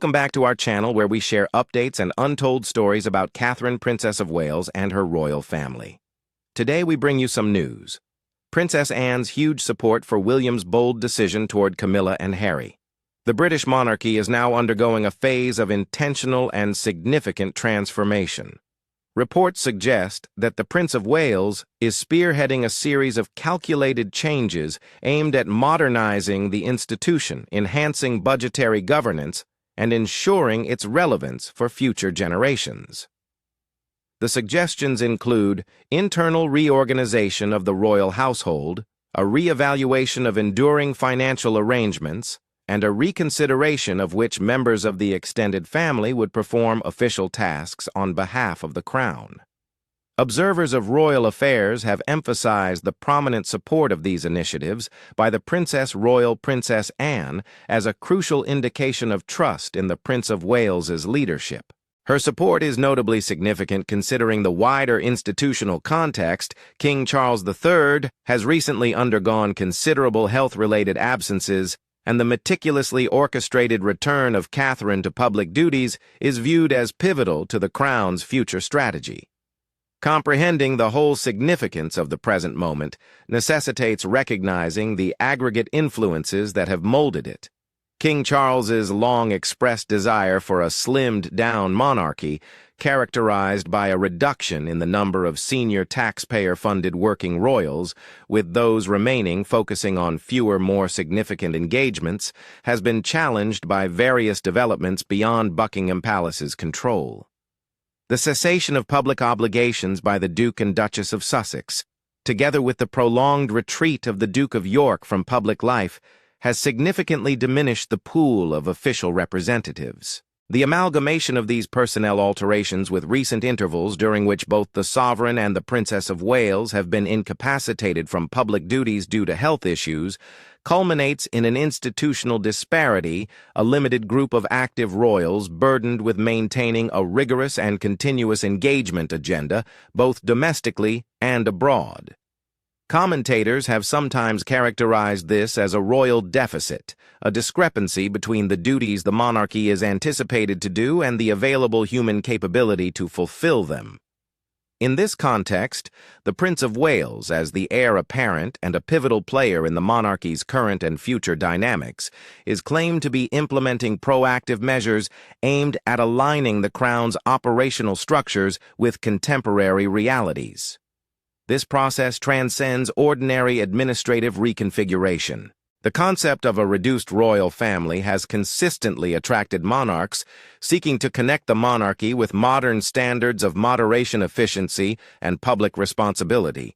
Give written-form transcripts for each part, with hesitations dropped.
Welcome back to our channel where we share updates and untold stories about Catherine, Princess of Wales, and her royal family. Today we bring you some news. Princess Anne's huge support for William's bold decision toward Camilla and Harry. The British monarchy is now undergoing a phase of intentional and significant transformation. Reports suggest that the Prince of Wales is spearheading a series of calculated changes aimed at modernizing the institution, enhancing budgetary governance, and ensuring its relevance for future generations. The suggestions include internal reorganization of the royal household, a re-evaluation of enduring financial arrangements, and a reconsideration of which members of the extended family would perform official tasks on behalf of the crown. Observers of royal affairs have emphasized the prominent support of these initiatives by the Royal Princess Anne as a crucial indication of trust in the Prince of Wales's leadership. Her support is notably significant considering the wider institutional context. King Charles III has recently undergone considerable health-related absences, and the meticulously orchestrated return of Catherine to public duties is viewed as pivotal to the crown's future strategy. Comprehending the whole significance of the present moment necessitates recognizing the aggregate influences that have molded it. King Charles's long-expressed desire for a slimmed-down monarchy, characterized by a reduction in the number of senior taxpayer-funded working royals, with those remaining focusing on fewer, more significant engagements, has been challenged by various developments beyond Buckingham Palace's control. The cessation of public obligations by the Duke and Duchess of Sussex, together with the prolonged retreat of the Duke of York from public life, has significantly diminished the pool of official representatives. The amalgamation of these personnel alterations with recent intervals during which both the Sovereign and the Princess of Wales have been incapacitated from public duties due to health issues culminates in an institutional disparity, a limited group of active royals burdened with maintaining a rigorous and continuous engagement agenda, both domestically and abroad. Commentators have sometimes characterized this as a royal deficit, a discrepancy between the duties the monarchy is anticipated to do and the available human capability to fulfill them. In this context, the Prince of Wales, as the heir apparent and a pivotal player in the monarchy's current and future dynamics, is claimed to be implementing proactive measures aimed at aligning the crown's operational structures with contemporary realities. This process transcends ordinary administrative reconfiguration. The concept of a reduced royal family has consistently attracted monarchs seeking to connect the monarchy with modern standards of moderation, efficiency, and public responsibility.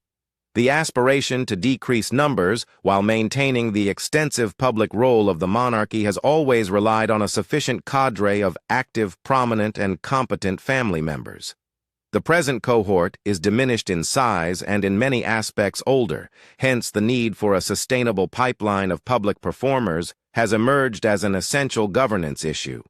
The aspiration to decrease numbers while maintaining the extensive public role of the monarchy has always relied on a sufficient cadre of active, prominent, and competent family members. The present cohort is diminished in size and in many aspects older, hence the need for a sustainable pipeline of public performers has emerged as an essential governance issue.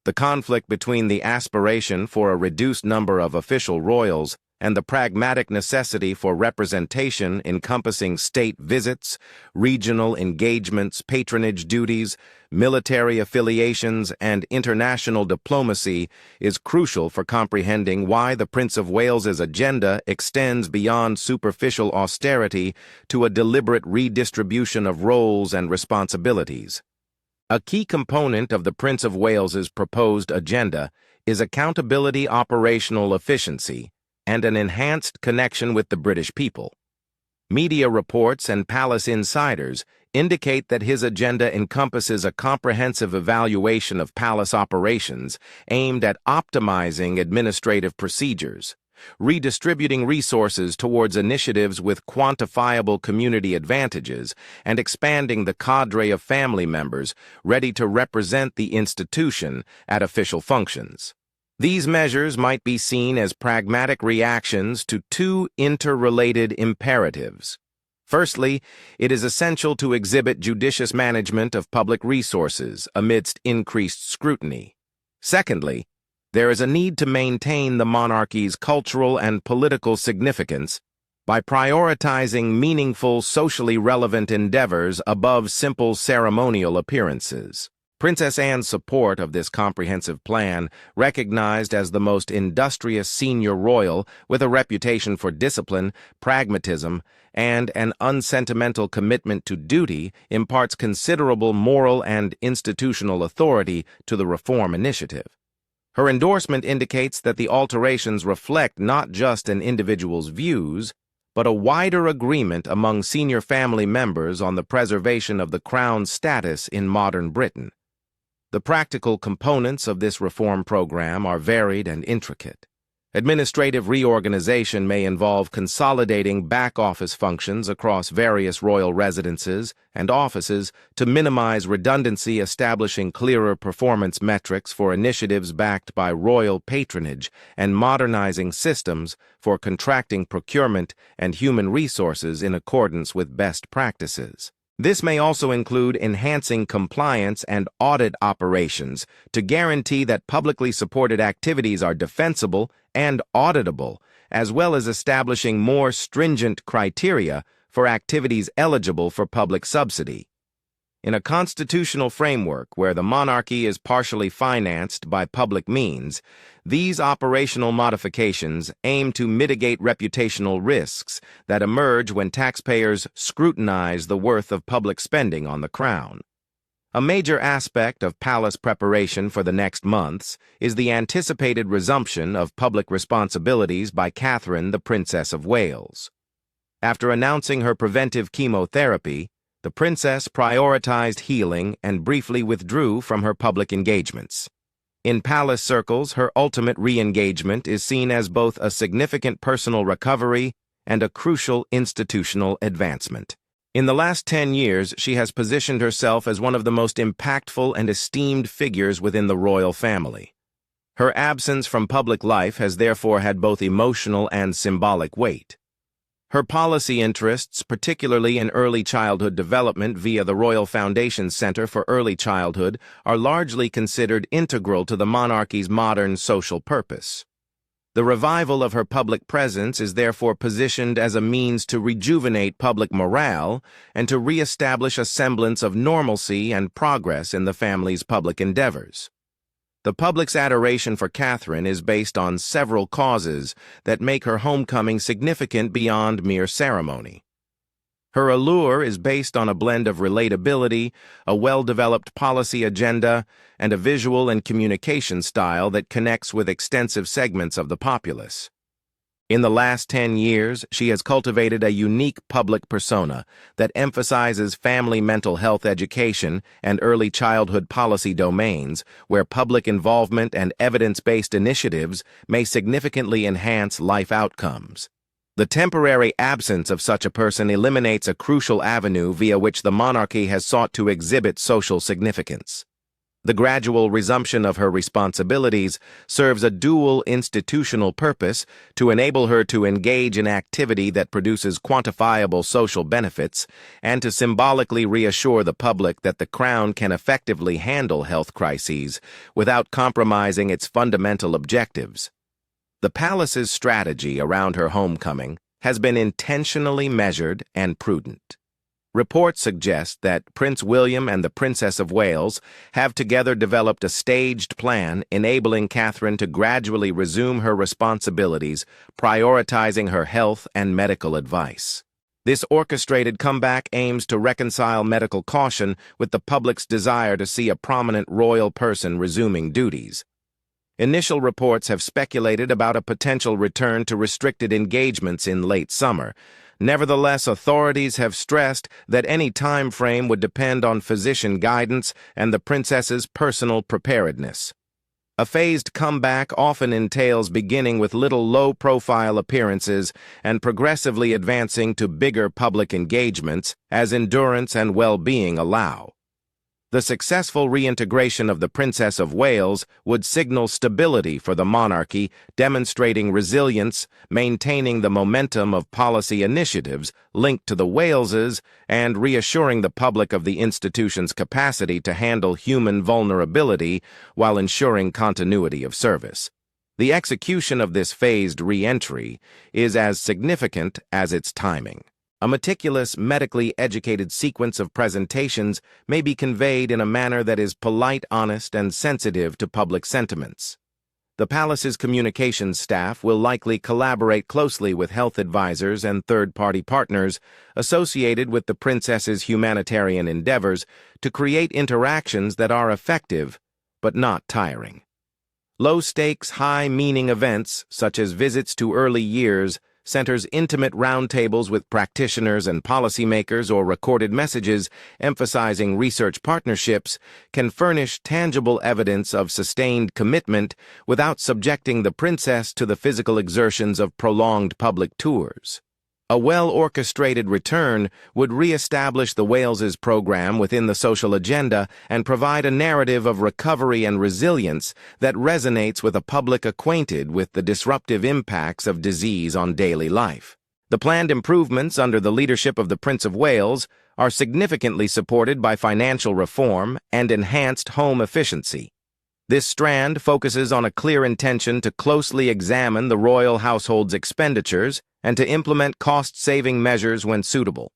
The conflict between the aspiration for a reduced number of official royals and the pragmatic necessity for representation encompassing state visits, regional engagements, patronage duties, military affiliations, and international diplomacy is crucial for comprehending why the Prince of Wales's agenda extends beyond superficial austerity to a deliberate redistribution of roles and responsibilities. A key component of the Prince of Wales's proposed agenda is accountability, operational efficiency, and an enhanced connection with the British people. Media reports and palace insiders indicate that his agenda encompasses a comprehensive evaluation of palace operations aimed at optimizing administrative procedures, redistributing resources towards initiatives with quantifiable community advantages, and expanding the cadre of family members ready to represent the institution at official functions. These measures might be seen as pragmatic reactions to two interrelated imperatives. Firstly, it is essential to exhibit judicious management of public resources amidst increased scrutiny. Secondly, there is a need to maintain the monarchy's cultural and political significance by prioritizing meaningful, socially relevant endeavors above simple ceremonial appearances. Princess Anne's support of this comprehensive plan, recognized as the most industrious senior royal with a reputation for discipline, pragmatism, and an unsentimental commitment to duty, imparts considerable moral and institutional authority to the reform initiative. Her endorsement indicates that the alterations reflect not just an individual's views, but a wider agreement among senior family members on the preservation of the Crown's status in modern Britain. The practical components of this reform program are varied and intricate. Administrative reorganization may involve consolidating back-office functions across various royal residences and offices to minimize redundancy, establishing clearer performance metrics for initiatives backed by royal patronage, and modernizing systems for contracting procurement and human resources in accordance with best practices. This may also include enhancing compliance and audit operations to guarantee that publicly supported activities are defensible and auditable, as well as establishing more stringent criteria for activities eligible for public subsidy. In a constitutional framework where the monarchy is partially financed by public means, these operational modifications aim to mitigate reputational risks that emerge when taxpayers scrutinize the worth of public spending on the Crown. A major aspect of palace preparation for the next months is the anticipated resumption of public responsibilities by Catherine, the Princess of Wales. After announcing her preventive chemotherapy, the princess prioritized healing and briefly withdrew from her public engagements. In palace circles, her ultimate re-engagement is seen as both a significant personal recovery and a crucial institutional advancement. In the last 10 years, she has positioned herself as one of the most impactful and esteemed figures within the royal family. Her absence from public life has therefore had both emotional and symbolic weight. Her policy interests, particularly in early childhood development via the Royal Foundation Center for Early Childhood, are largely considered integral to the monarchy's modern social purpose. The revival of her public presence is therefore positioned as a means to rejuvenate public morale and to re-establish a semblance of normalcy and progress in the family's public endeavors. The public's adoration for Catherine is based on several causes that make her homecoming significant beyond mere ceremony. Her allure is based on a blend of relatability, a well-developed policy agenda, and a visual and communication style that connects with extensive segments of the populace. In the last 10 years, she has cultivated a unique public persona that emphasizes family mental health education and early childhood policy domains, where public involvement and evidence-based initiatives may significantly enhance life outcomes. The temporary absence of such a person eliminates a crucial avenue via which the monarchy has sought to exhibit social significance. The gradual resumption of her responsibilities serves a dual institutional purpose to enable her to engage in activity that produces quantifiable social benefits and to symbolically reassure the public that the Crown can effectively handle health crises without compromising its fundamental objectives. The palace's strategy around her homecoming has been intentionally measured and prudent. Reports suggest that Prince William and the Princess of Wales have together developed a staged plan enabling Catherine to gradually resume her responsibilities, prioritizing her health and medical advice. This orchestrated comeback aims to reconcile medical caution with the public's desire to see a prominent royal person resuming duties. Initial reports have speculated about a potential return to restricted engagements in late summer. Nevertheless, authorities have stressed that any time frame would depend on physician guidance and the princess's personal preparedness. A phased comeback often entails beginning with little low-profile appearances and progressively advancing to bigger public engagements as endurance and well-being allow. The successful reintegration of the Princess of Wales would signal stability for the monarchy, demonstrating resilience, maintaining the momentum of policy initiatives linked to the Waleses, and reassuring the public of the institution's capacity to handle human vulnerability while ensuring continuity of service. The execution of this phased re-entry is as significant as its timing. A meticulous, medically educated sequence of presentations may be conveyed in a manner that is polite, honest, and sensitive to public sentiments. The palace's communications staff will likely collaborate closely with health advisors and third-party partners associated with the princess's humanitarian endeavors to create interactions that are effective but not tiring. Low-stakes, high-meaning events, such as visits to early years, centers intimate roundtables with practitioners and policymakers, or recorded messages emphasizing research partnerships can furnish tangible evidence of sustained commitment without subjecting the princess to the physical exertions of prolonged public tours. A well-orchestrated return would re-establish the Wales's program within the social agenda and provide a narrative of recovery and resilience that resonates with a public acquainted with the disruptive impacts of disease on daily life. The planned improvements under the leadership of the Prince of Wales are significantly supported by financial reform and enhanced home efficiency. This strand focuses on a clear intention to closely examine the royal household's expenditures and to implement cost-saving measures when suitable.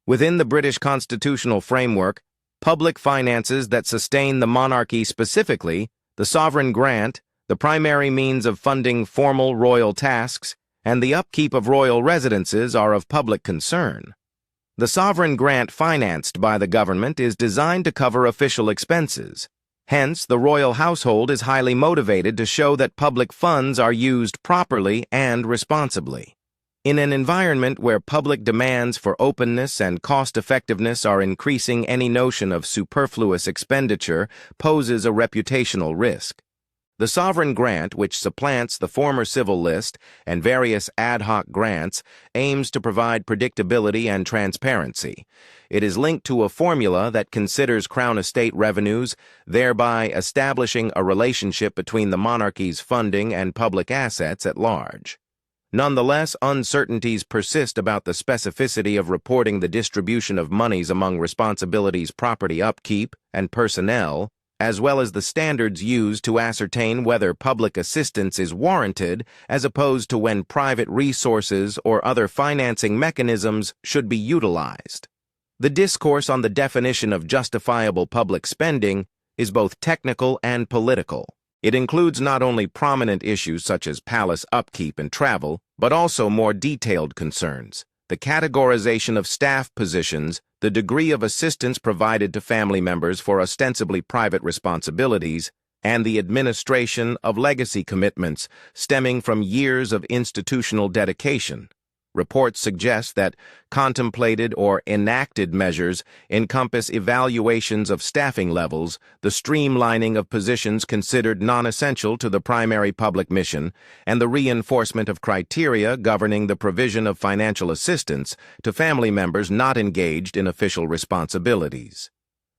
Within the British constitutional framework, public finances that sustain the monarchy, specifically the sovereign grant, the primary means of funding formal royal tasks, and the upkeep of royal residences are of public concern. The sovereign grant financed by the government is designed to cover official expenses. Hence, the royal household is highly motivated to show that public funds are used properly and responsibly. In an environment where public demands for openness and cost-effectiveness are increasing, any notion of superfluous expenditure poses a reputational risk. The sovereign grant, which supplants the former civil list and various ad hoc grants, aims to provide predictability and transparency. It is linked to a formula that considers Crown estate revenues, thereby establishing a relationship between the monarchy's funding and public assets at large. Nonetheless, uncertainties persist about the specificity of reporting the distribution of monies among responsibilities, property upkeep, and personnel, as well as the standards used to ascertain whether public assistance is warranted as opposed to when private resources or other financing mechanisms should be utilized. The discourse on the definition of justifiable public spending is both technical and political. It includes not only prominent issues such as palace upkeep and travel, but also more detailed concerns: the categorization of staff positions, the degree of assistance provided to family members for ostensibly private responsibilities, and the administration of legacy commitments stemming from years of institutional dedication. Reports suggest that contemplated or enacted measures encompass evaluations of staffing levels, the streamlining of positions considered non-essential to the primary public mission, and the reinforcement of criteria governing the provision of financial assistance to family members not engaged in official responsibilities.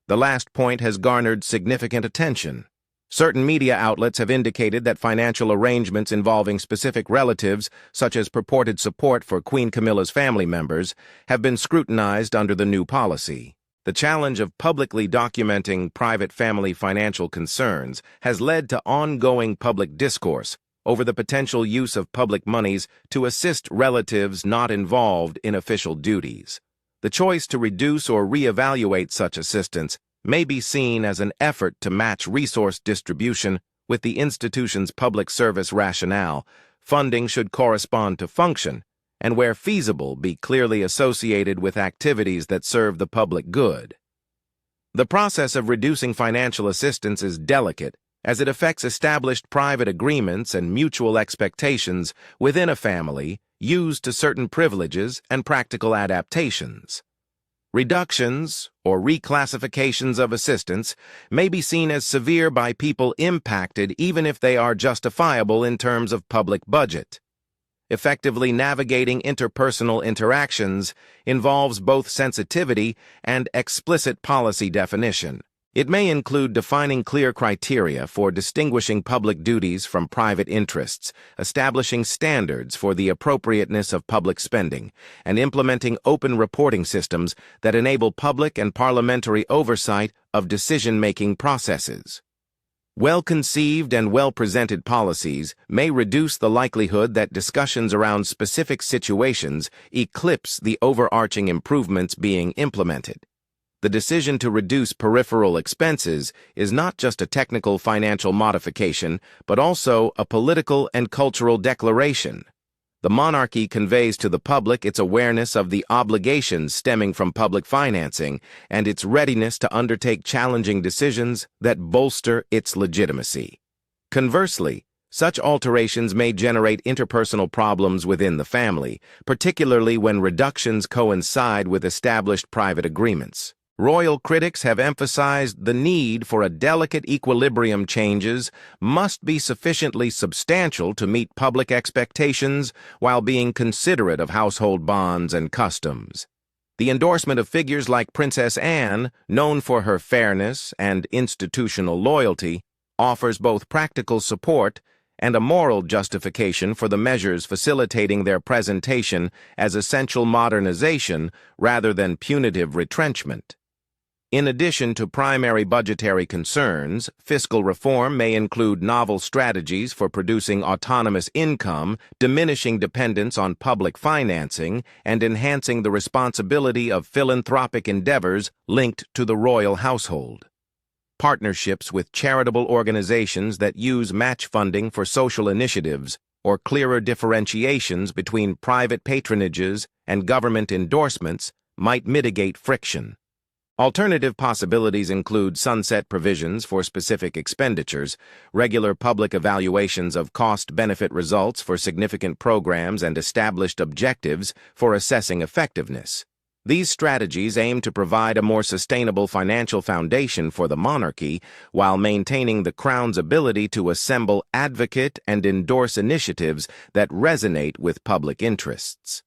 The last point has garnered significant attention. Certain media outlets have indicated that financial arrangements involving specific relatives, such as purported support for Queen Camilla's family members, have been scrutinized under the new policy. The challenge of publicly documenting private family financial concerns has led to ongoing public discourse over the potential use of public monies to assist relatives not involved in official duties. The choice to reduce or reevaluate such assistance may be seen as an effort to match resource distribution with the institution's public service rationale. Funding should correspond to function, and where feasible, be clearly associated with activities that serve the public good. The process of reducing financial assistance is delicate, as it affects established private agreements and mutual expectations within a family used to certain privileges and practical adaptations. Reductions or reclassifications of assistance may be seen as severe by people impacted even if they are justifiable in terms of public budget. Effectively navigating interpersonal interactions involves both sensitivity and explicit policy definition. It may include defining clear criteria for distinguishing public duties from private interests, establishing standards for the appropriateness of public spending, and implementing open reporting systems that enable public and parliamentary oversight of decision-making processes. Well-conceived and well-presented policies may reduce the likelihood that discussions around specific situations eclipse the overarching improvements being implemented. The decision to reduce peripheral expenses is not just a technical financial modification, but also a political and cultural declaration. The monarchy conveys to the public its awareness of the obligations stemming from public financing and its readiness to undertake challenging decisions that bolster its legitimacy. Conversely, such alterations may generate interpersonal problems within the family, particularly when reductions coincide with established private agreements. Royal critics have emphasized the need for a delicate equilibrium. Changes must be sufficiently substantial to meet public expectations while being considerate of household bonds and customs. The endorsement of figures like Princess Anne, known for her fairness and institutional loyalty, offers both practical support and a moral justification for the measures facilitating their presentation as essential modernization rather than punitive retrenchment. In addition to primary budgetary concerns, fiscal reform may include novel strategies for producing autonomous income, diminishing dependence on public financing, and enhancing the responsibility of philanthropic endeavors linked to the royal household. Partnerships with charitable organizations that use match funding for social initiatives, or clearer differentiations between private patronages and government endorsements, might mitigate friction. Alternative possibilities include sunset provisions for specific expenditures, regular public evaluations of cost-benefit results for significant programs, and established objectives for assessing effectiveness. These strategies aim to provide a more sustainable financial foundation for the monarchy while maintaining the Crown's ability to assemble, advocate, and endorse initiatives that resonate with public interests.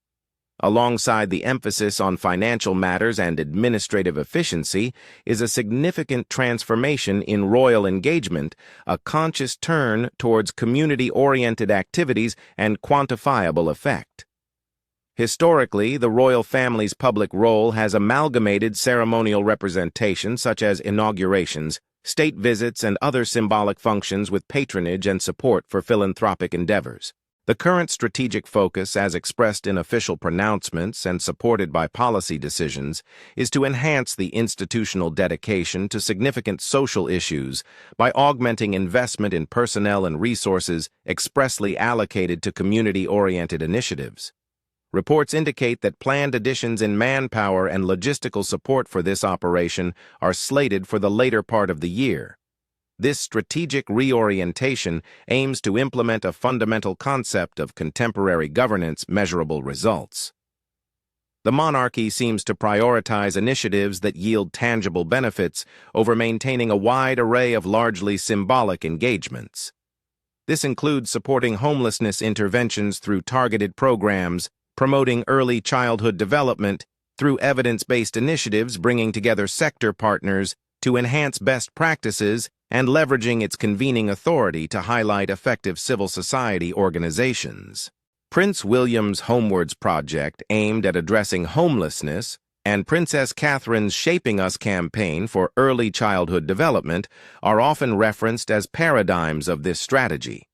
Alongside the emphasis on financial matters and administrative efficiency is a significant transformation in royal engagement, a conscious turn towards community-oriented activities and quantifiable effect. Historically, the royal family's public role has amalgamated ceremonial representation such as inaugurations, state visits, and other symbolic functions with patronage and support for philanthropic endeavors. The current strategic focus, as expressed in official pronouncements and supported by policy decisions, is to enhance the institutional dedication to significant social issues by augmenting investment in personnel and resources expressly allocated to community-oriented initiatives. Reports indicate that planned additions in manpower and logistical support for this operation are slated for the later part of the year. This strategic reorientation aims to implement a fundamental concept of contemporary governance measurable results. The monarchy seems to prioritize initiatives that yield tangible benefits over maintaining a wide array of largely symbolic engagements. This includes supporting homelessness interventions through targeted programs, promoting early childhood development through evidence-based initiatives, bringing together sector partners to enhance best practices, and leveraging its convening authority to highlight effective civil society organizations. Prince William's Homewards project aimed at addressing homelessness and Princess Catherine's Shaping Us campaign for early childhood development are often referenced as paradigms of this strategy.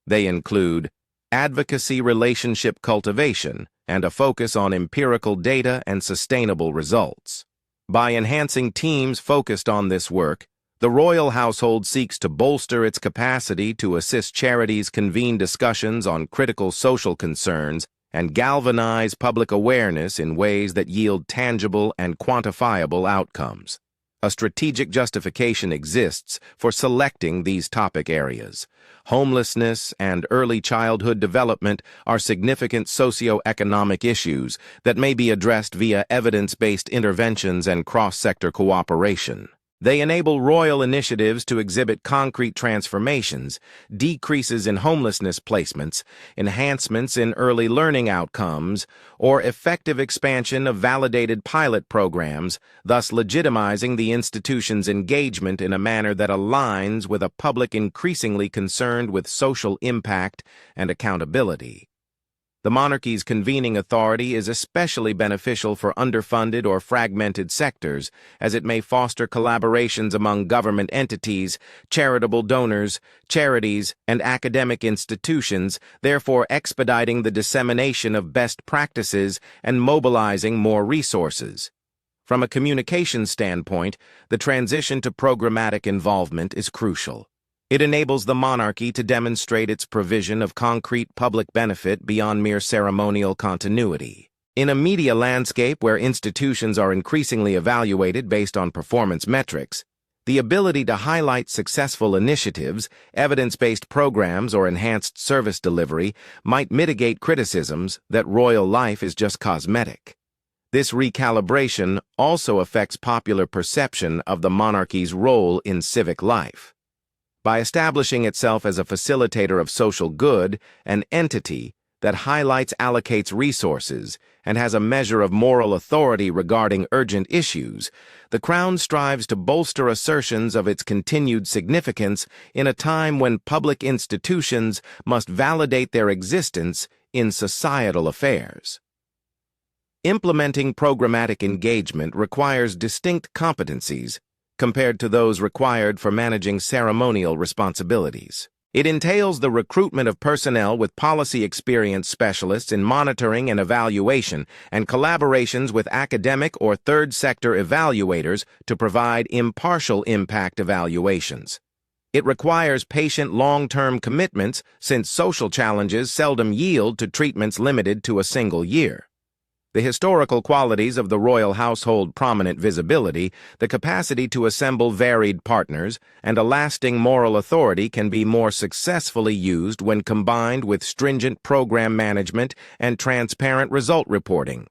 They include advocacy relationship cultivation and a focus on empirical data and sustainable results. By enhancing teams focused on this work, the royal household seeks to bolster its capacity to assist charities convene discussions on critical social concerns and galvanize public awareness in ways that yield tangible and quantifiable outcomes. A strategic justification exists for selecting these topic areas. Homelessness and early childhood development are significant socio-economic issues that may be addressed via evidence-based interventions and cross-sector cooperation. They enable royal initiatives to exhibit concrete transformations, decreases in homelessness placements, enhancements in early learning outcomes, or effective expansion of validated pilot programs, thus legitimizing the institution's engagement in a manner that aligns with a public increasingly concerned with social impact and accountability. The monarchy's convening authority is especially beneficial for underfunded or fragmented sectors, as it may foster collaborations among government entities, charitable donors, charities, and academic institutions, therefore expediting the dissemination of best practices and mobilizing more resources. From a communication standpoint, the transition to programmatic involvement is crucial. It enables the monarchy to demonstrate its provision of concrete public benefit beyond mere ceremonial continuity. In a media landscape where institutions are increasingly evaluated based on performance metrics, the ability to highlight successful initiatives, evidence-based programs, or enhanced service delivery might mitigate criticisms that royal life is just cosmetic. This recalibration also affects popular perception of the monarchy's role in civic life. By establishing itself as a facilitator of social good, an entity that highlights, allocates resources, and has a measure of moral authority regarding urgent issues, the Crown strives to bolster assertions of its continued significance in a time when public institutions must validate their existence in societal affairs. Implementing programmatic engagement requires distinct competencies compared to those required for managing ceremonial responsibilities. It entails the recruitment of personnel with policy experience specialists in monitoring and evaluation, and collaborations with academic or third sector evaluators to provide impartial impact evaluations. It requires patient long-term commitments, since social challenges seldom yield to treatments limited to a single year. The historical qualities of the royal household, prominent visibility, the capacity to assemble varied partners, and a lasting moral authority can be more successfully used when combined with stringent program management and transparent result reporting.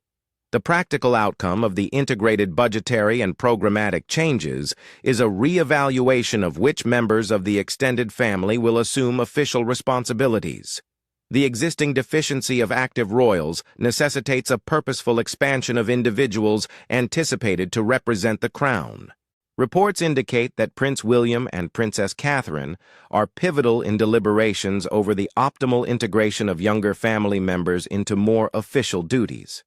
The practical outcome of the integrated budgetary and programmatic changes is a re-evaluation of which members of the extended family will assume official responsibilities. The existing deficiency of active royals necessitates a purposeful expansion of individuals anticipated to represent the Crown. Reports indicate that Prince William and Princess Catherine are pivotal in deliberations over the optimal integration of younger family members into more official duties.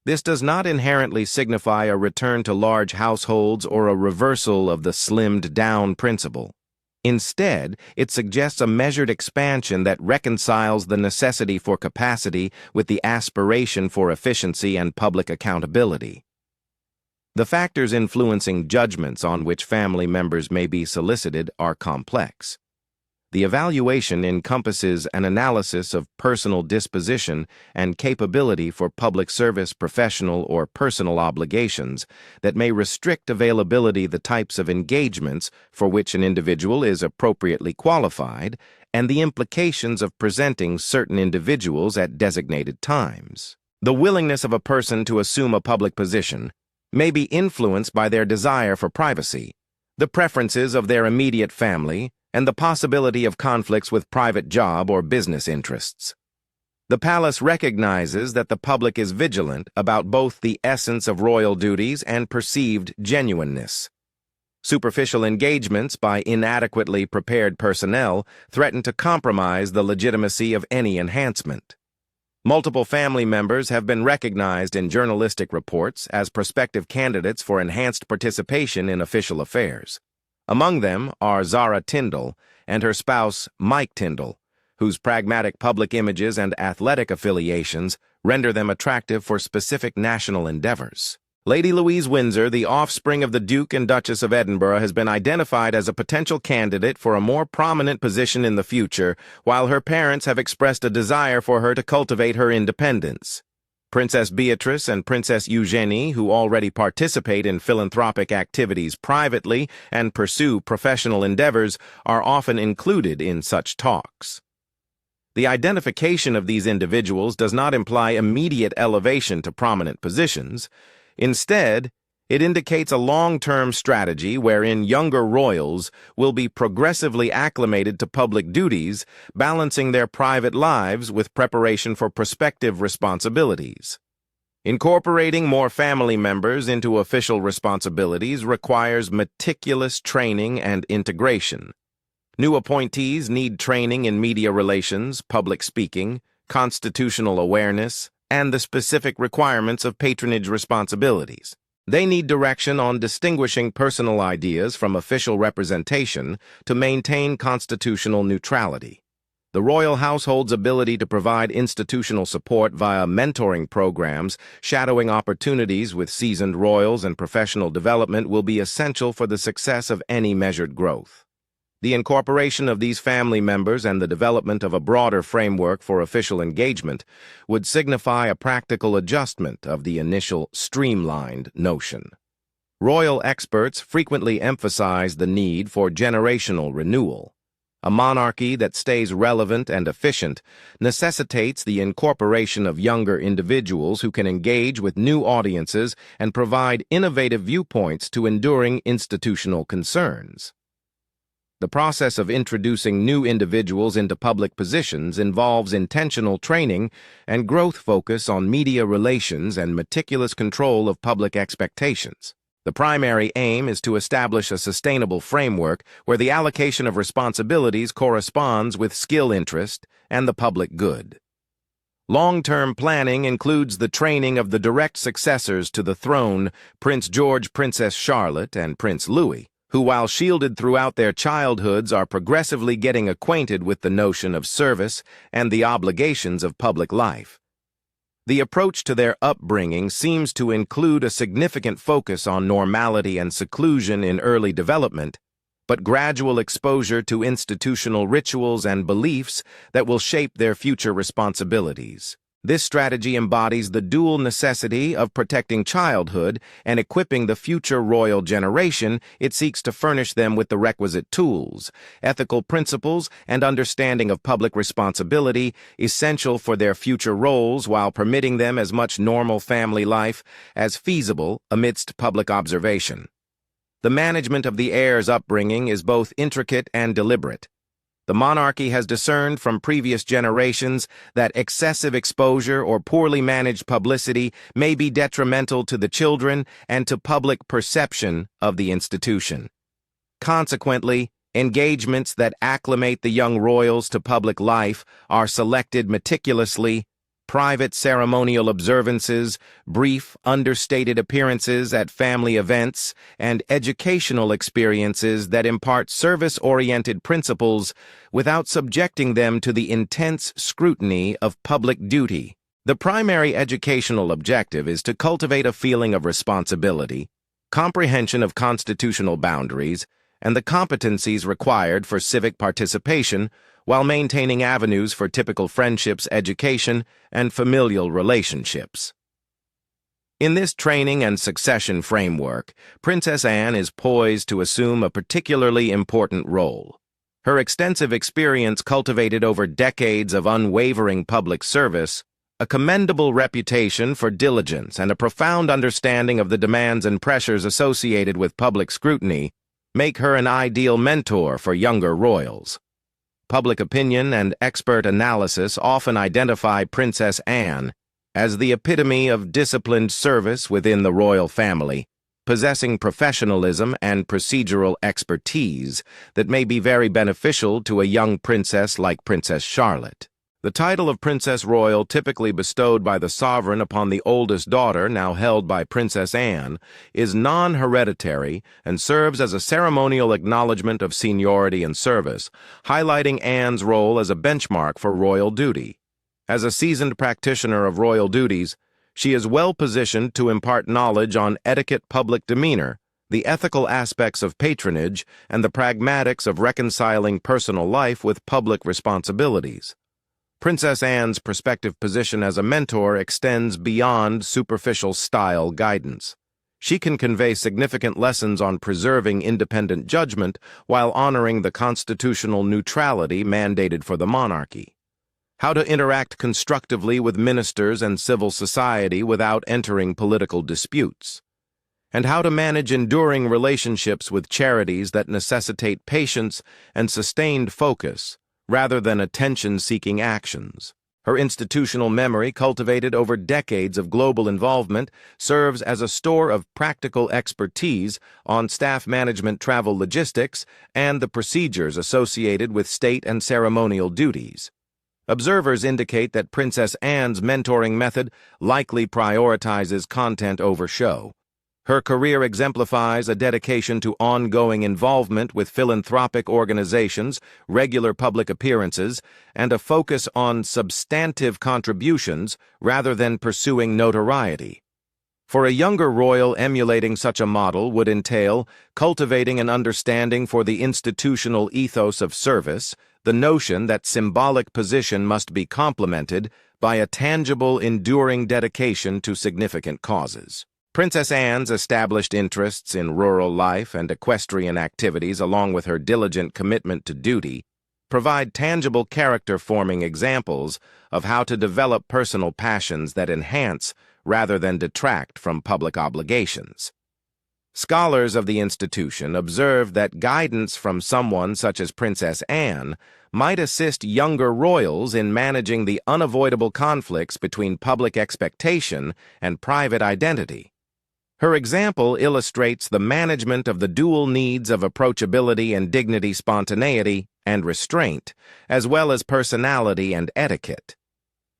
This does not inherently signify a return to large households or a reversal of the slimmed-down principle. Instead, it suggests a measured expansion that reconciles the necessity for capacity with the aspiration for efficiency and public accountability. The factors influencing judgments on which family members may be solicited are complex. The evaluation encompasses an analysis of personal disposition and capability for public service, professional, or personal obligations that may restrict availability the types of engagements for which an individual is appropriately qualified, and the implications of presenting certain individuals at designated times. The willingness of a person to assume a public position may be influenced by their desire for privacy, the preferences of their immediate family, and the possibility of conflicts with private job or business interests. The palace recognizes that the public is vigilant about both the essence of royal duties and perceived genuineness. Superficial engagements by inadequately prepared personnel threaten to compromise the legitimacy of any enhancement. Multiple family members have been recognized in journalistic reports as prospective candidates for enhanced participation in official affairs. Among them are Zara Tindall and her spouse, Mike Tindall, whose pragmatic public images and athletic affiliations render them attractive for specific national endeavors. Lady Louise Windsor, the offspring of the Duke and Duchess of Edinburgh, has been identified as a potential candidate for a more prominent position in the future, while her parents have expressed a desire for her to cultivate her independence. Princess Beatrice and Princess Eugenie, who already participate in philanthropic activities privately and pursue professional endeavors, are often included in such talks. The identification of these individuals does not imply immediate elevation to prominent positions. Instead, it indicates a long-term strategy wherein younger royals will be progressively acclimated to public duties, balancing their private lives with preparation for prospective responsibilities. Incorporating more family members into official responsibilities requires meticulous training and integration. New appointees need training in media relations, public speaking, constitutional awareness, and the specific requirements of patronage responsibilities. They need direction on distinguishing personal ideas from official representation to maintain constitutional neutrality. The royal household's ability to provide institutional support via mentoring programs, shadowing opportunities with seasoned royals, and professional development will be essential for the success of any measured growth. The incorporation of these family members and the development of a broader framework for official engagement would signify a practical adjustment of the initial streamlined notion. Royal experts frequently emphasize the need for generational renewal. A monarchy that stays relevant and efficient necessitates the incorporation of younger individuals who can engage with new audiences and provide innovative viewpoints to enduring institutional concerns. The process of introducing new individuals into public positions involves intentional training and growth focus on media relations and meticulous control of public expectations. The primary aim is to establish a sustainable framework where the allocation of responsibilities corresponds with skill interest and the public good. Long-term planning includes the training of the direct successors to the throne, Prince George, Princess Charlotte, and Prince Louis, who, while shielded throughout their childhoods, are progressively getting acquainted with the notion of service and the obligations of public life. The approach to their upbringing seems to include a significant focus on normality and seclusion in early development, but gradual exposure to institutional rituals and beliefs that will shape their future responsibilities. This strategy embodies the dual necessity of protecting childhood and equipping the future royal generation. It seeks to furnish them with the requisite tools, ethical principles, and understanding of public responsibility essential for their future roles while permitting them as much normal family life as feasible amidst public observation. The management of the heir's upbringing is both intricate and deliberate. The monarchy has discerned from previous generations that excessive exposure or poorly managed publicity may be detrimental to the children and to public perception of the institution. Consequently, engagements that acclimate the young royals to public life are selected meticulously. Private ceremonial observances, brief, understated appearances at family events, and educational experiences that impart service-oriented principles without subjecting them to the intense scrutiny of public duty. The primary educational objective is to cultivate a feeling of responsibility, comprehension of constitutional boundaries, and the competencies required for civic participation, while maintaining avenues for typical friendships, education, and familial relationships. In this training and succession framework, Princess Anne is poised to assume a particularly important role. Her extensive experience cultivated over decades of unwavering public service, a commendable reputation for diligence, and a profound understanding of the demands and pressures associated with public scrutiny make her an ideal mentor for younger royals. Public opinion and expert analysis often identify Princess Anne as the epitome of disciplined service within the royal family, possessing professionalism and procedural expertise that may be very beneficial to a young princess like Princess Charlotte. The title of Princess Royal, typically bestowed by the sovereign upon the oldest daughter, now held by Princess Anne, is non-hereditary and serves as a ceremonial acknowledgement of seniority and service, highlighting Anne's role as a benchmark for royal duty. As a seasoned practitioner of royal duties, she is well positioned to impart knowledge on etiquette, public demeanor, the ethical aspects of patronage, and the pragmatics of reconciling personal life with public responsibilities. Princess Anne's prospective position as a mentor extends beyond superficial style guidance. She can convey significant lessons on preserving independent judgment while honoring the constitutional neutrality mandated for the monarchy. How to interact constructively with ministers and civil society without entering political disputes. And how to manage enduring relationships with charities that necessitate patience and sustained focus, rather than attention-seeking actions. Her institutional memory, cultivated over decades of global involvement, serves as a store of practical expertise on staff management, travel logistics, and the procedures associated with state and ceremonial duties. Observers indicate that Princess Anne's mentoring method likely prioritizes content over show. Her career exemplifies a dedication to ongoing involvement with philanthropic organizations, regular public appearances, and a focus on substantive contributions rather than pursuing notoriety. For a younger royal, emulating such a model would entail cultivating an understanding for the institutional ethos of service, the notion that symbolic position must be complemented by a tangible, enduring dedication to significant causes. Princess Anne's established interests in rural life and equestrian activities, along with her diligent commitment to duty, provide tangible character-forming examples of how to develop personal passions that enhance rather than detract from public obligations. Scholars of the institution observed that guidance from someone such as Princess Anne might assist younger royals in managing the unavoidable conflicts between public expectation and private identity. Her example illustrates the management of the dual needs of approachability and dignity, spontaneity and restraint, as well as personality and etiquette.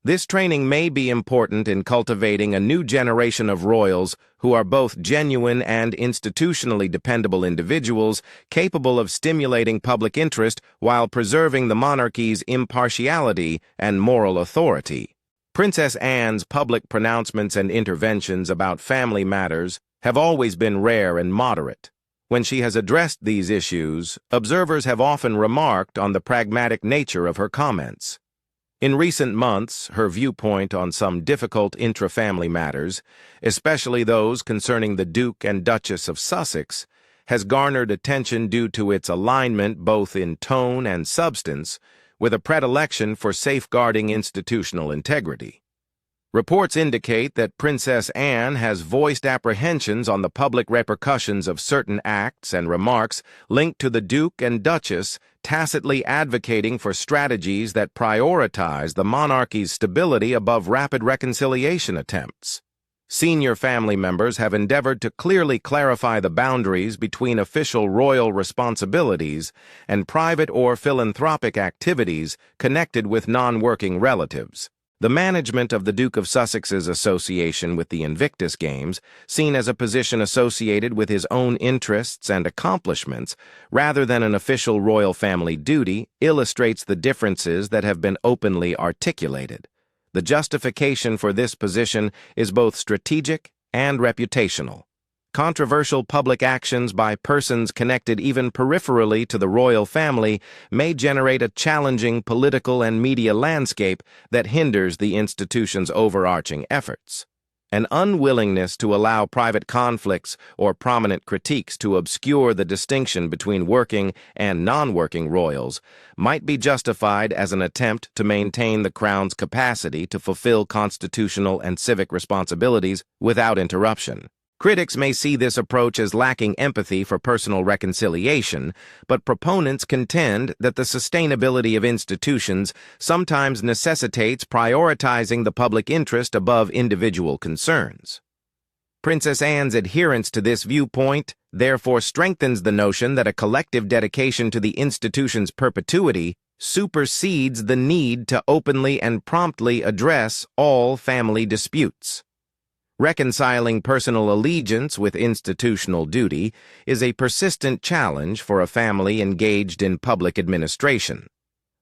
This training may be important in cultivating a new generation of royals who are both genuine and institutionally dependable individuals capable of stimulating public interest while preserving the monarchy's impartiality and moral authority. Princess Anne's public pronouncements and interventions about family matters have always been rare and moderate. When she has addressed these issues, observers have often remarked on the pragmatic nature of her comments. In recent months, her viewpoint on some difficult intra-family matters, especially those concerning the Duke and Duchess of Sussex, has garnered attention due to its alignment both in tone and substance with a predilection for safeguarding institutional integrity. Reports indicate that Princess Anne has voiced apprehensions on the public repercussions of certain acts and remarks linked to the Duke and Duchess, tacitly advocating for strategies that prioritize the monarchy's stability above rapid reconciliation attempts. Senior family members have endeavored to clearly clarify the boundaries between official royal responsibilities and private or philanthropic activities connected with non-working relatives. The management of the Duke of Sussex's association with the Invictus Games, seen as a position associated with his own interests and accomplishments rather than an official royal family duty, illustrates the differences that have been openly articulated. The justification for this position is both strategic and reputational. Controversial public actions by persons connected even peripherally to the royal family may generate a challenging political and media landscape that hinders the institution's overarching efforts. An unwillingness to allow private conflicts or prominent critiques to obscure the distinction between working and non-working royals might be justified as an attempt to maintain the Crown's capacity to fulfill constitutional and civic responsibilities without interruption. Critics may see this approach as lacking empathy for personal reconciliation, but proponents contend that the sustainability of institutions sometimes necessitates prioritizing the public interest above individual concerns. Princess Anne's adherence to this viewpoint therefore strengthens the notion that a collective dedication to the institution's perpetuity supersedes the need to openly and promptly address all family disputes. Reconciling personal allegiance with institutional duty is a persistent challenge for a family engaged in public administration.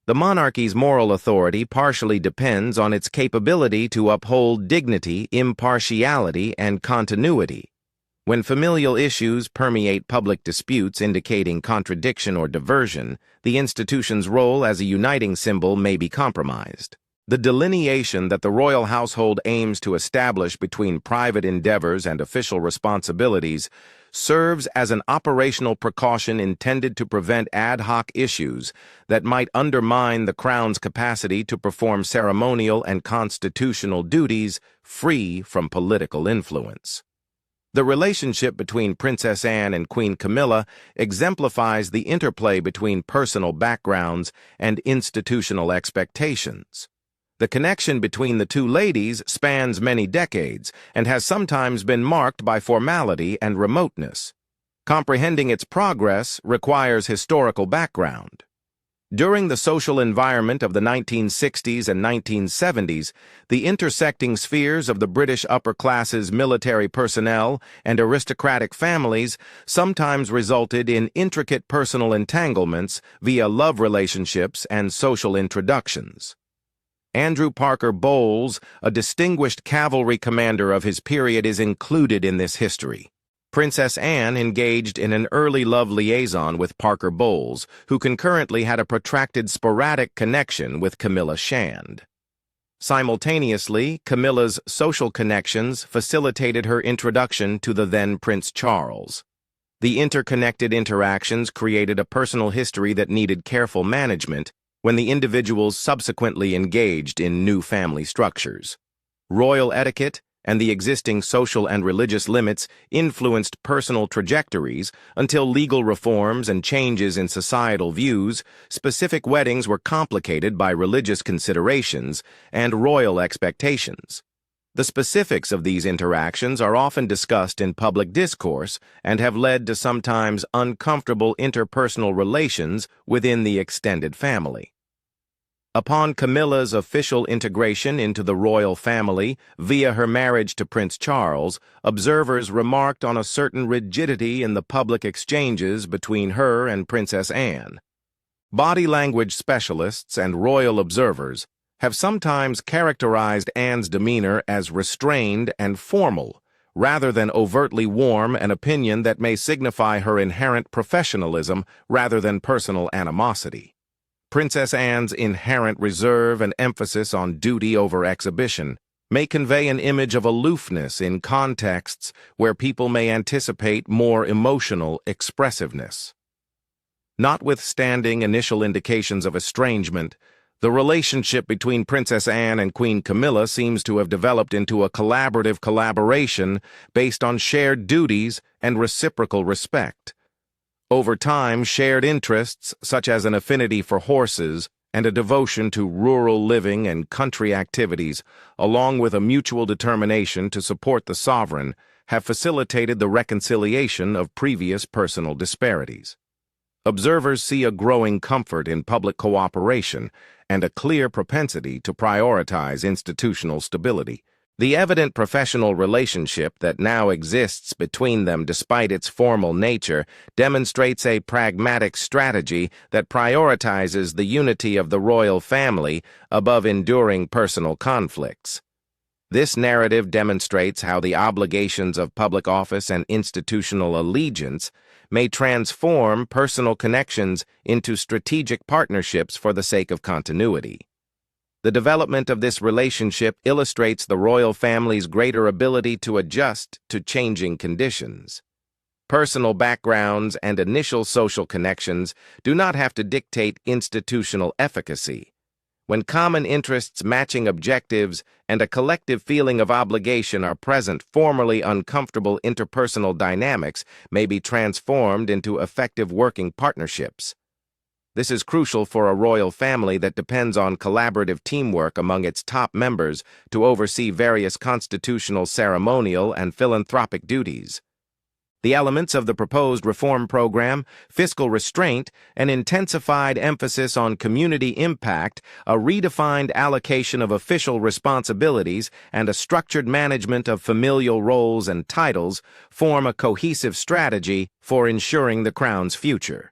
The monarchy's moral authority partially depends on its capability to uphold dignity, impartiality, and continuity. When familial issues permeate public disputes indicating contradiction or diversion, the institution's role as a uniting symbol may be compromised. The delineation that the royal household aims to establish between private endeavors and official responsibilities serves as an operational precaution intended to prevent ad hoc issues that might undermine the Crown's capacity to perform ceremonial and constitutional duties free from political influence. The relationship between Princess Anne and Queen Camilla exemplifies the interplay between personal backgrounds and institutional expectations. The connection between the two ladies spans many decades and has sometimes been marked by formality and remoteness. Comprehending its progress requires historical background. During the social environment of the 1960s and 1970s, the intersecting spheres of the British upper classes' military personnel and aristocratic families sometimes resulted in intricate personal entanglements via love relationships and social introductions. Andrew Parker Bowles, a distinguished cavalry commander of his period, is included in this history. Princess Anne engaged in an early love liaison with Parker Bowles, who concurrently had a protracted sporadic connection with Camilla Shand. Simultaneously, Camilla's social connections facilitated her introduction to the then Prince Charles. The interconnected interactions created a personal history that needed careful management when the individuals subsequently engaged in new family structures. Royal etiquette and the existing social and religious limits influenced personal trajectories until legal reforms and changes in societal views. Specific weddings were complicated by religious considerations and royal expectations. The specifics of these interactions are often discussed in public discourse and have led to sometimes uncomfortable interpersonal relations within the extended family. Upon Camilla's official integration into the royal family via her marriage to Prince Charles, observers remarked on a certain rigidity in the public exchanges between her and Princess Anne. Body language specialists and royal observers have sometimes characterized Anne's demeanor as restrained and formal, rather than overtly warm, an opinion that may signify her inherent professionalism rather than personal animosity. Princess Anne's inherent reserve and emphasis on duty over exhibition may convey an image of aloofness in contexts where people may anticipate more emotional expressiveness. Notwithstanding initial indications of estrangement, the relationship between Princess Anne and Queen Camilla seems to have developed into a collaborative collaboration based on shared duties and reciprocal respect. Over time, shared interests, such as an affinity for horses and a devotion to rural living and country activities, along with a mutual determination to support the sovereign, have facilitated the reconciliation of previous personal disparities. Observers see a growing comfort in public cooperation and a clear propensity to prioritize institutional stability. The evident professional relationship that now exists between them despite its formal nature demonstrates a pragmatic strategy that prioritizes the unity of the royal family above enduring personal conflicts. This narrative demonstrates how the obligations of public office and institutional allegiance may transform personal connections into strategic partnerships for the sake of continuity. The development of this relationship illustrates the royal family's greater ability to adjust to changing conditions. Personal backgrounds and initial social connections do not have to dictate institutional efficacy. When common interests, matching objectives, and a collective feeling of obligation are present, formerly uncomfortable interpersonal dynamics may be transformed into effective working partnerships. This is crucial for a royal family that depends on collaborative teamwork among its top members to oversee various constitutional, ceremonial, and philanthropic duties. The elements of the proposed reform program, fiscal restraint, an intensified emphasis on community impact, a redefined allocation of official responsibilities, and a structured management of familial roles and titles form a cohesive strategy for ensuring the Crown's future.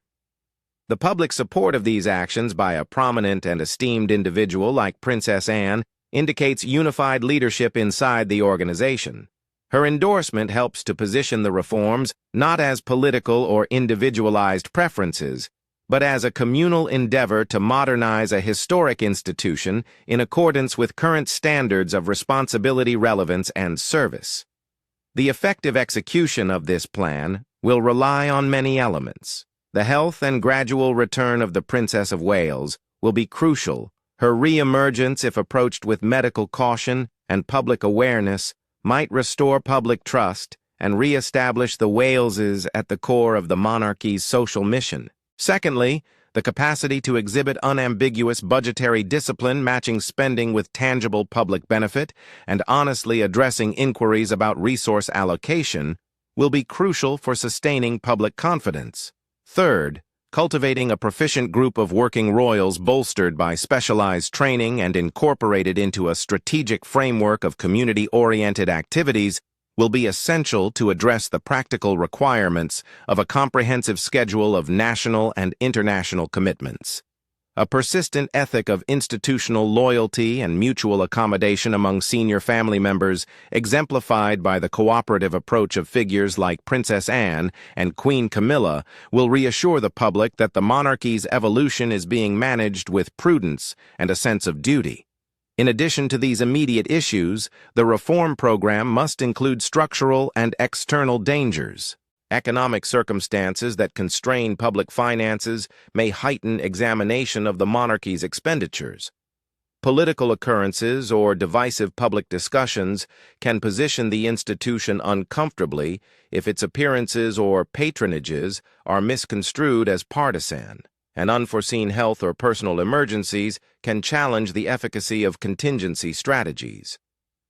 The public support of these actions by a prominent and esteemed individual like Princess Anne indicates unified leadership inside the organization. Her endorsement helps to position the reforms not as political or individualized preferences, but as a communal endeavor to modernize a historic institution in accordance with current standards of responsibility, relevance, and service. The effective execution of this plan will rely on many elements. The health and gradual return of the Princess of Wales will be crucial. Her re-emergence, if approached with medical caution and public awareness, might restore public trust and re-establish the Waleses at the core of the monarchy's social mission. Secondly, the capacity to exhibit unambiguous budgetary discipline, matching spending with tangible public benefit, and honestly addressing inquiries about resource allocation will be crucial for sustaining public confidence. Third, Cultivating a proficient group of working royals bolstered by specialized training and incorporated into a strategic framework of community-oriented activities will be essential to address the practical requirements of a comprehensive schedule of national and international commitments. A persistent ethic of institutional loyalty and mutual accommodation among senior family members, exemplified by the cooperative approach of figures like Princess Anne and Queen Camilla, will reassure the public that the monarchy's evolution is being managed with prudence and a sense of duty. In addition to these immediate issues, the reform program must include structural and external dangers. Economic circumstances that constrain public finances may heighten examination of the monarchy's expenditures. Political occurrences or divisive public discussions can position the institution uncomfortably if its appearances or patronages are misconstrued as partisan, and unforeseen health or personal emergencies can challenge the efficacy of contingency strategies.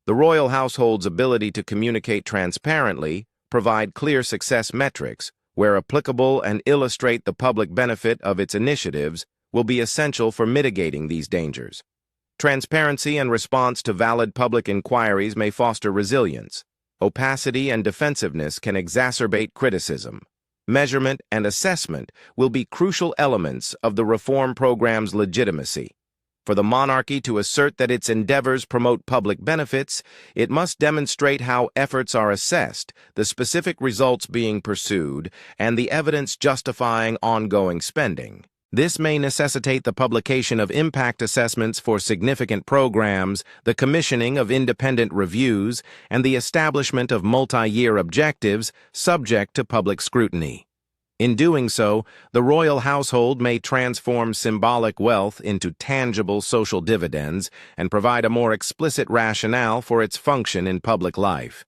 The royal household's ability to communicate transparently, provide clear success metrics, where applicable, and illustrate the public benefit of its initiatives will be essential for mitigating these dangers. Transparency and response to valid public inquiries may foster resilience. Opacity and defensiveness can exacerbate criticism. Measurement and assessment will be crucial elements of the reform program's legitimacy. For the monarchy to assert that its endeavors promote public benefits, it must demonstrate how efforts are assessed, the specific results being pursued, and the evidence justifying ongoing spending. This may necessitate the publication of impact assessments for significant programs, the commissioning of independent reviews, and the establishment of multi-year objectives subject to public scrutiny. In doing so, the royal household may transform symbolic wealth into tangible social dividends and provide a more explicit rationale for its function in public life.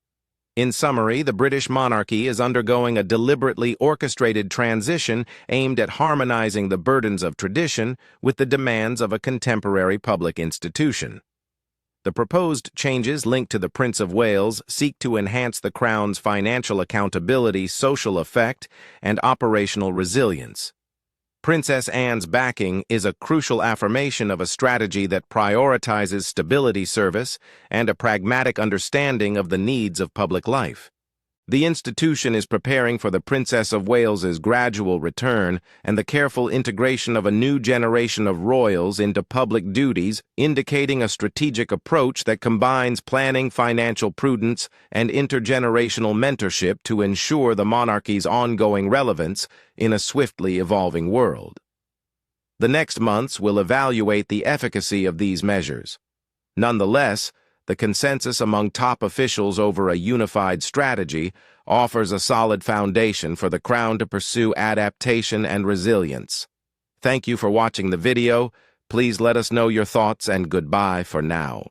In summary, the British monarchy is undergoing a deliberately orchestrated transition aimed at harmonizing the burdens of tradition with the demands of a contemporary public institution. The proposed changes linked to the Prince of Wales seek to enhance the Crown's financial accountability, social effect, and operational resilience. Princess Anne's backing is a crucial affirmation of a strategy that prioritizes stability service and a pragmatic understanding of the needs of public life. The institution is preparing for the Princess of Wales's gradual return and the careful integration of a new generation of royals into public duties, indicating a strategic approach that combines planning, financial prudence, and intergenerational mentorship to ensure the monarchy's ongoing relevance in a swiftly evolving world. The next months will evaluate the efficacy of these measures. Nonetheless, the consensus among top officials over a unified strategy offers a solid foundation for the Crown to pursue adaptation and resilience. Thank you for watching the video. Please let us know your thoughts, and goodbye for now.